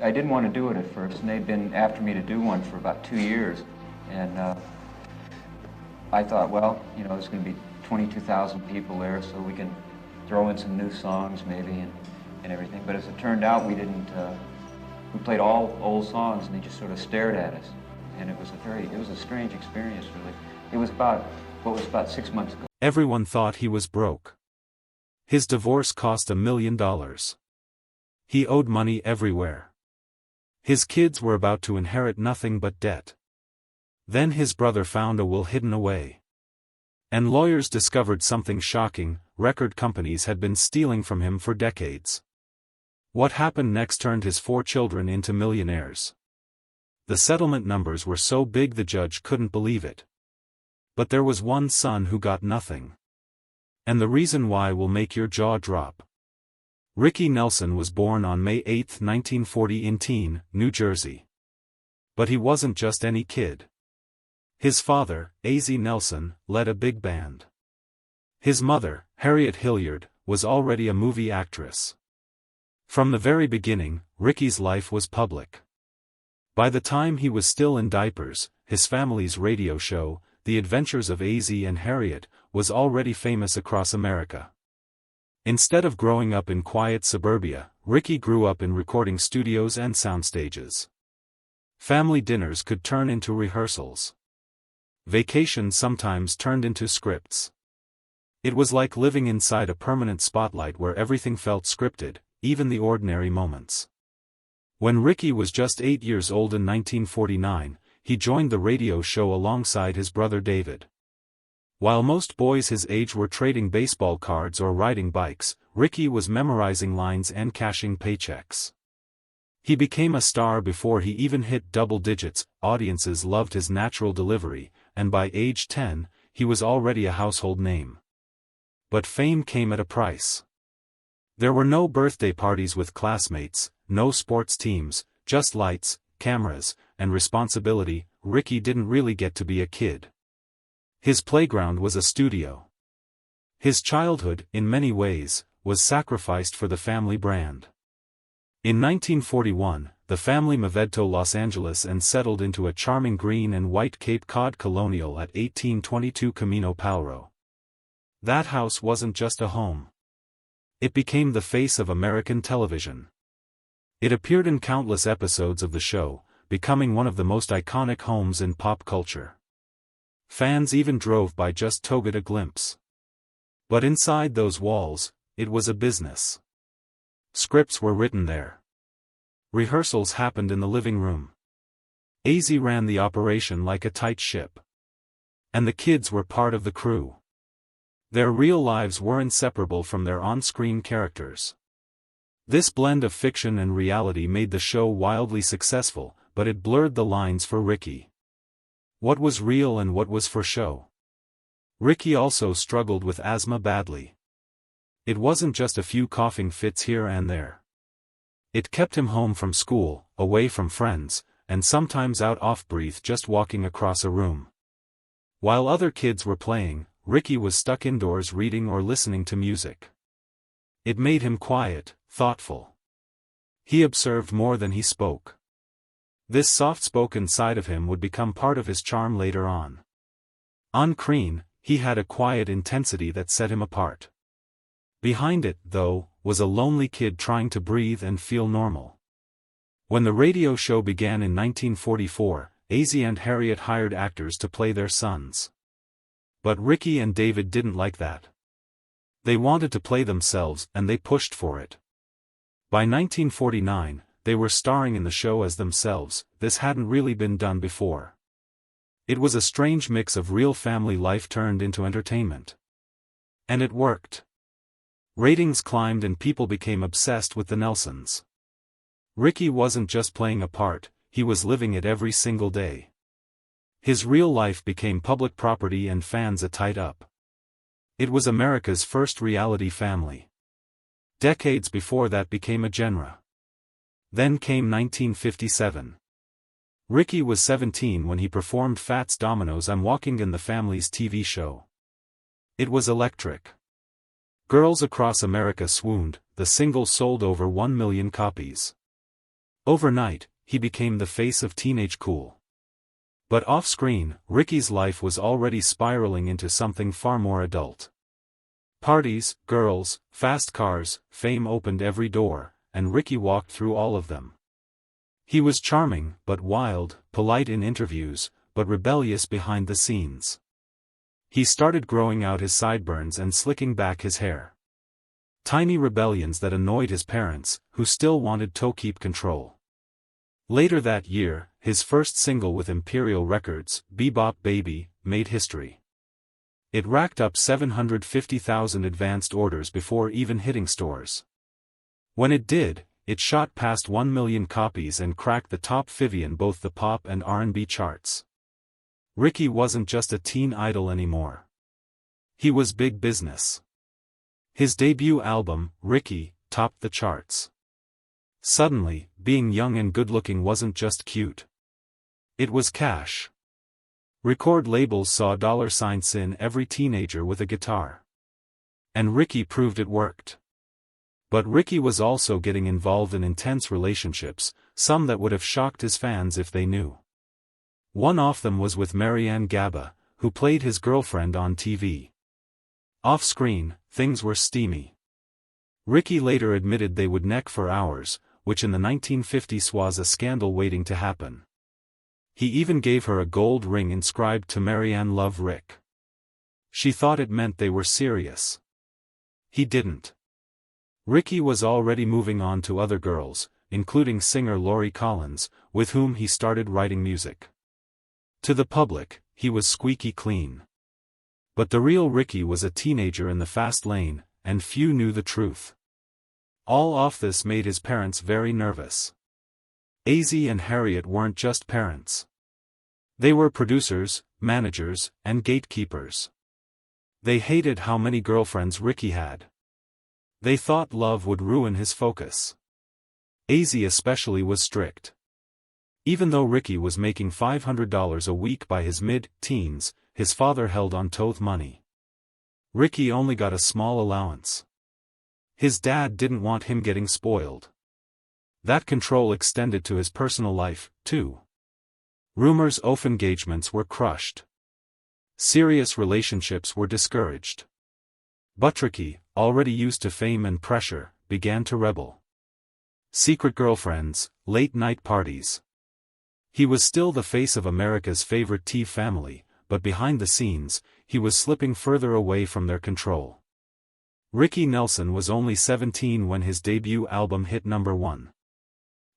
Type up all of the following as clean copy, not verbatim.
I didn't want to do it at first, and they'd been after me to do one for about 2 years. And I thought, well, you know, there's going to be 22,000 people there, so we can throw in some new songs maybe and everything. But as it turned out, we didn't. We played all old songs, and they just sort of stared at us. And it was a strange experience, really. It was about 6 months ago. Everyone thought he was broke. His divorce cost $1 million. He owed money everywhere. His kids were about to inherit nothing but debt. Then his brother found a will hidden away. And lawyers discovered something shocking: record companies had been stealing from him for decades. What happened next turned his 4 children into millionaires. The settlement numbers were so big the judge couldn't believe it. But there was one son who got nothing. And the reason why will make your jaw drop. Ricky Nelson was born on May 8, 1940 in Teaneck, New Jersey. But he wasn't just any kid. His father, Ozzie Nelson, led a big band. His mother, Harriet Hilliard, was already a movie actress. From the very beginning, Ricky's life was public. By the time he was still in diapers, his family's radio show, The Adventures of Ozzie and Harriet, was already famous across America. Instead of growing up in quiet suburbia, Ricky grew up in recording studios and soundstages. Family dinners could turn into rehearsals. Vacations sometimes turned into scripts. It was like living inside a permanent spotlight where everything felt scripted, even the ordinary moments. When Ricky was just 8 years old in 1949, he joined the radio show alongside his brother David. While most boys his age were trading baseball cards or riding bikes, Ricky was memorizing lines and cashing paychecks. He became a star before he even hit double digits. Audiences loved his natural delivery, and by age 10, he was already a household name. But fame came at a price. There were no birthday parties with classmates, no sports teams, just lights, cameras, and responsibility. Ricky didn't really get to be a kid. His playground was a studio. His childhood, in many ways, was sacrificed for the family brand. In 1941, the family moved to Los Angeles and settled into a charming green and white Cape Cod colonial at 1822 Camino Palro. That house wasn't just a home. It became the face of American television. It appeared in countless episodes of the show, becoming one of the most iconic homes in pop culture. Fans even drove by just to get a glimpse. But inside those walls, it was a business. Scripts were written there. Rehearsals happened in the living room. Ozzie ran the operation like a tight ship. And the kids were part of the crew. Their real lives were inseparable from their on-screen characters. This blend of fiction and reality made the show wildly successful, but it blurred the lines for Ricky. What was real and what was for show? Ricky also struggled with asthma badly. It wasn't just a few coughing fits here and there. It kept him home from school, away from friends, and sometimes out off-breath just walking across a room. While other kids were playing, Ricky was stuck indoors reading or listening to music. It made him quiet, thoughtful. He observed more than he spoke. This soft-spoken side of him would become part of his charm later on. On screen, he had a quiet intensity that set him apart. Behind it, though, was a lonely kid trying to breathe and feel normal. When the radio show began in 1944, Ozzie and Harriet hired actors to play their sons. But Ricky and David didn't like that. They wanted to play themselves, and they pushed for it. By 1949, they were starring in the show as themselves. This hadn't really been done before. It was a strange mix of real family life turned into entertainment. And it worked. Ratings climbed and people became obsessed with the Nelsons. Ricky wasn't just playing a part, he was living it every single day. His real life became public property and fans ate up. It was America's first reality family. Decades before that became a genre. Then came 1957. Ricky was 17 when he performed Fats Domino's I'm Walking in the Family's TV show. It was electric. Girls across America swooned. The single sold over 1 million copies. Overnight, he became the face of teenage cool. But off-screen, Ricky's life was already spiraling into something far more adult. Parties, girls, fast cars, fame opened every door, and Ricky walked through all of them. He was charming, but wild, polite in interviews, but rebellious behind the scenes. He started growing out his sideburns and slicking back his hair. Tiny rebellions that annoyed his parents, who still wanted to keep control. Later that year, his first single with Imperial Records, Bebop Baby, made history. It racked up 750,000 advanced orders before even hitting stores. When it did, it shot past 1 million copies and cracked the top 50 in both the pop and R&B charts. Ricky wasn't just a teen idol anymore. He was big business. His debut album, Ricky, topped the charts. Suddenly, being young and good-looking wasn't just cute. It was cash. Record labels saw $signs in every teenager with a guitar. And Ricky proved it worked. But Ricky was also getting involved in intense relationships, some that would have shocked his fans if they knew. One of them was with Marianne Gaba, who played his girlfriend on TV. Off-screen, things were steamy. Ricky later admitted they would neck for hours, which in the 1950s was a scandal waiting to happen. He even gave her a gold ring inscribed to Marianne Love Rick. She thought it meant they were serious. He didn't. Ricky was already moving on to other girls, including singer Lori Collins, with whom he started writing music. To the public, he was squeaky clean. But the real Ricky was a teenager in the fast lane, and few knew the truth. All of this made his parents very nervous. Ozzie and Harriet weren't just parents. They were producers, managers, and gatekeepers. They hated how many girlfriends Ricky had. They thought love would ruin his focus. Ozzie especially was strict. Even though Ricky was making $500 a week by his mid-teens, his father held on to money. Ricky only got a small allowance. His dad didn't want him getting spoiled. That control extended to his personal life, too. Rumors of engagements were crushed. Serious relationships were discouraged. But Ricky, already used to fame and pressure, began to rebel. Secret girlfriends, late-night parties. He was still the face of America's favorite tea family, but behind the scenes, he was slipping further away from their control. Ricky Nelson was only 17 when his debut album hit #1.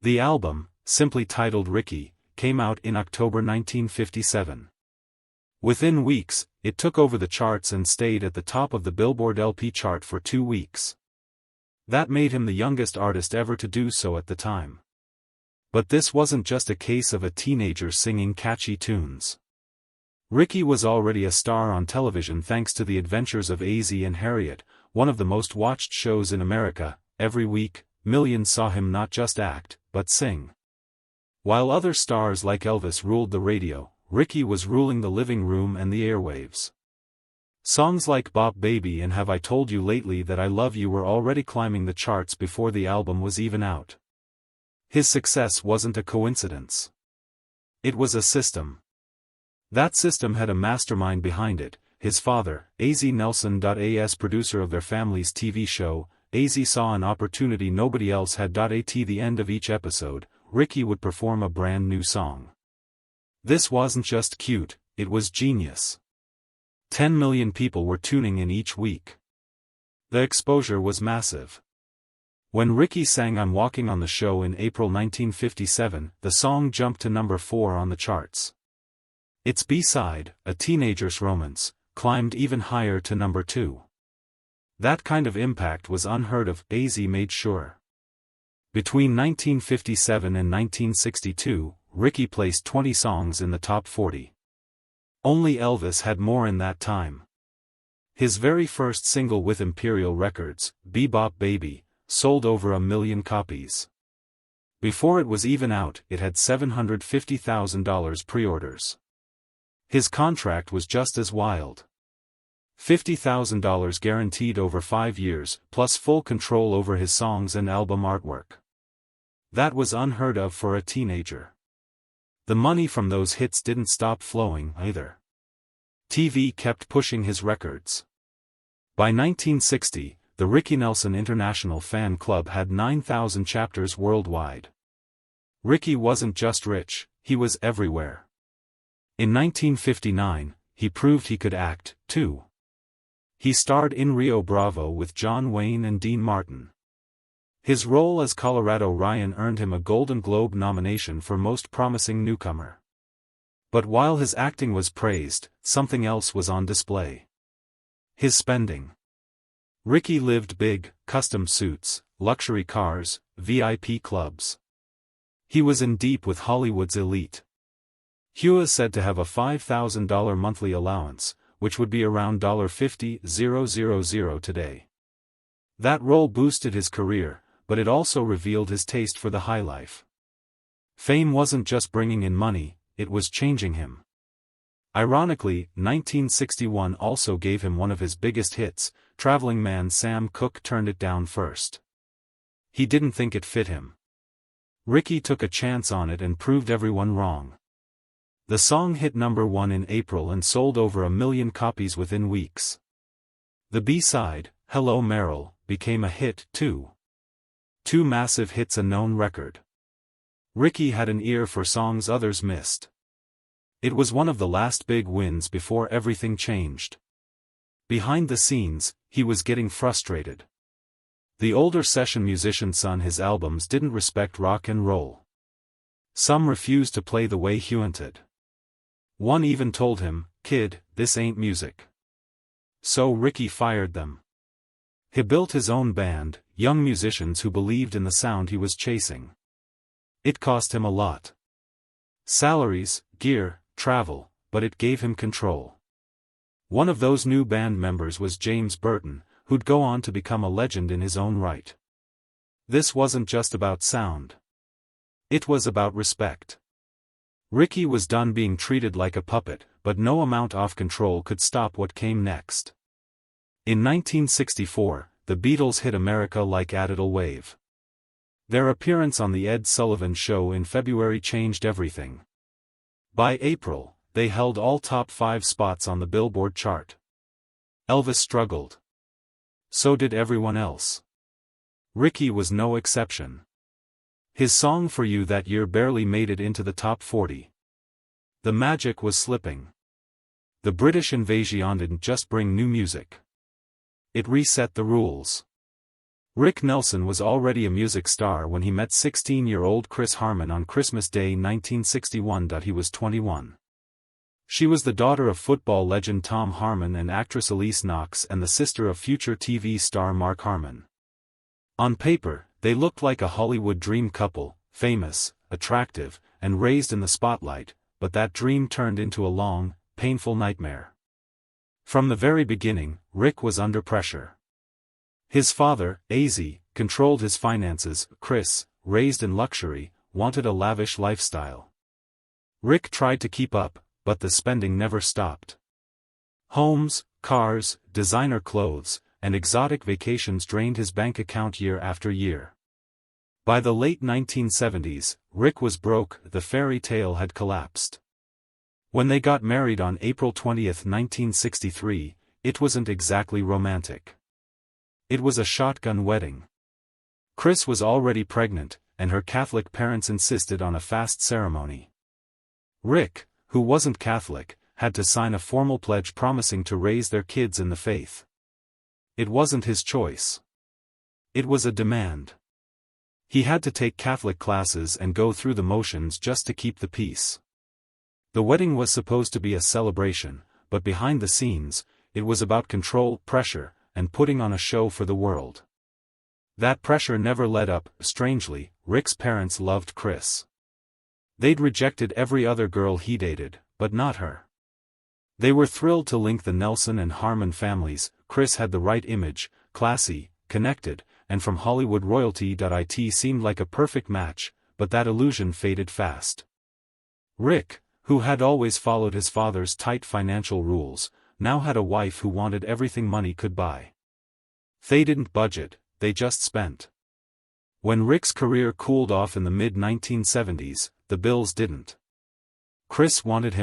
The album, simply titled Ricky, came out in October 1957. Within weeks, it took over the charts and stayed at the top of the Billboard LP chart for 2 weeks. That made him the youngest artist ever to do so at the time. But this wasn't just a case of a teenager singing catchy tunes. Ricky was already a star on television thanks to The Adventures of Ozzie and Harriet, one of the most watched shows in America. Every week, millions saw him not just act, but sing. While other stars like Elvis ruled the radio, Ricky was ruling the living room and the airwaves. Songs like Bop Baby and Have I Told You Lately That I Love You were already climbing the charts before the album was even out. His success wasn't a coincidence. It was a system. That system had a mastermind behind it. His father, Ozzie Nelson, as producer of their family's TV show, Ozzie saw an opportunity nobody else had. At the end of each episode, Ricky would perform a brand new song. This wasn't just cute, it was genius. 10 million people were tuning in each week. The exposure was massive. When Ricky sang I'm Walking on the Show in April 1957, the song jumped to #4 on the charts. Its B-side, A Teenager's Romance, climbed even higher to #2. That kind of impact was unheard of, Ozzie made sure. Between 1957 and 1962, Ricky placed 20 songs in the top 40. Only Elvis had more in that time. His very first single with Imperial Records, Bebop Baby, sold over 1 million copies. Before it was even out, it had $750,000 pre-orders. His contract was just as wild. $50,000 guaranteed over 5 years, plus full control over his songs and album artwork. That was unheard of for a teenager. The money from those hits didn't stop flowing, either. TV kept pushing his records. By 1960, the Ricky Nelson International Fan Club had 9,000 chapters worldwide. Ricky wasn't just rich, he was everywhere. In 1959, he proved he could act, too. He starred in Rio Bravo with John Wayne and Dean Martin. His role as Colorado Ryan earned him a Golden Globe nomination for Most Promising Newcomer. But while his acting was praised, something else was on display. His spending. Ricky lived big: custom suits, luxury cars, VIP clubs. He was in deep with Hollywood's elite. He was said to have a $5,000 monthly allowance, which would be around $50,000 today. That role boosted his career, but it also revealed his taste for the high life. Fame wasn't just bringing in money, it was changing him. Ironically, 1961 also gave him one of his biggest hits. Traveling man Sam Cooke turned it down first. He didn't think it fit him. Ricky took a chance on it and proved everyone wrong. The song hit #1 in April and sold over 1 million copies within weeks. The B-side, Hello Merrill, became a hit, too. Two massive hits, a known record. Ricky had an ear for songs others missed. It was one of the last big wins before everything changed. Behind the scenes, he was getting frustrated. The older session musicians on his albums didn't respect rock and roll. Some refused to play the way he wanted. One even told him, "Kid, this ain't music." So Ricky fired them. He built his own band, young musicians who believed in the sound he was chasing. It cost him a lot. Salaries, gear, travel, but it gave him control. One of those new band members was James Burton, who'd go on to become a legend in his own right. This wasn't just about sound. It was about respect. Ricky was done being treated like a puppet, but no amount of control could stop what came next. In 1964, the Beatles hit America like a tidal wave. Their appearance on The Ed Sullivan Show in February changed everything. By April, they held all top 5 spots on the Billboard chart. Elvis struggled. So did everyone else. Ricky was no exception. His song For You that year barely made it into the top 40. The magic was slipping. The British invasion didn't just bring new music. It reset the rules. Rick Nelson was already a music star when he met 16-year-old Chris Harmon on Christmas Day 1961. He was 21. She was the daughter of football legend Tom Harmon and actress Elise Knox and the sister of future TV star Mark Harmon. On paper, they looked like a Hollywood dream couple, famous, attractive, and raised in the spotlight, but that dream turned into a long, painful nightmare. From the very beginning, Rick was under pressure. His father, Ozzie, controlled his finances. Chris, raised in luxury, wanted a lavish lifestyle. Rick tried to keep up, but the spending never stopped. Homes, cars, designer clothes, and exotic vacations drained his bank account year after year. By the late 1970s, Rick was broke. The fairy tale had collapsed. When they got married on April 20, 1963, it wasn't exactly romantic. It was a shotgun wedding. Chris was already pregnant, and her Catholic parents insisted on a fast ceremony. Rick, who wasn't Catholic, had to sign a formal pledge promising to raise their kids in the faith. It wasn't his choice. It was a demand. He had to take Catholic classes and go through the motions just to keep the peace. The wedding was supposed to be a celebration, but behind the scenes, it was about control, pressure, and putting on a show for the world. That pressure never let up. Strangely, Rick's parents loved Chris. They'd rejected every other girl he dated, but not her. They were thrilled to link the Nelson and Harmon families. Chris had the right image, classy, connected, and from Hollywood royalty. It seemed like a perfect match, but that illusion faded fast. Rick, who had always followed his father's tight financial rules, now had a wife who wanted everything money could buy. They didn't budget, they just spent. When Rick's career cooled off in the mid-1970s, the Bills didn't. Chris wanted him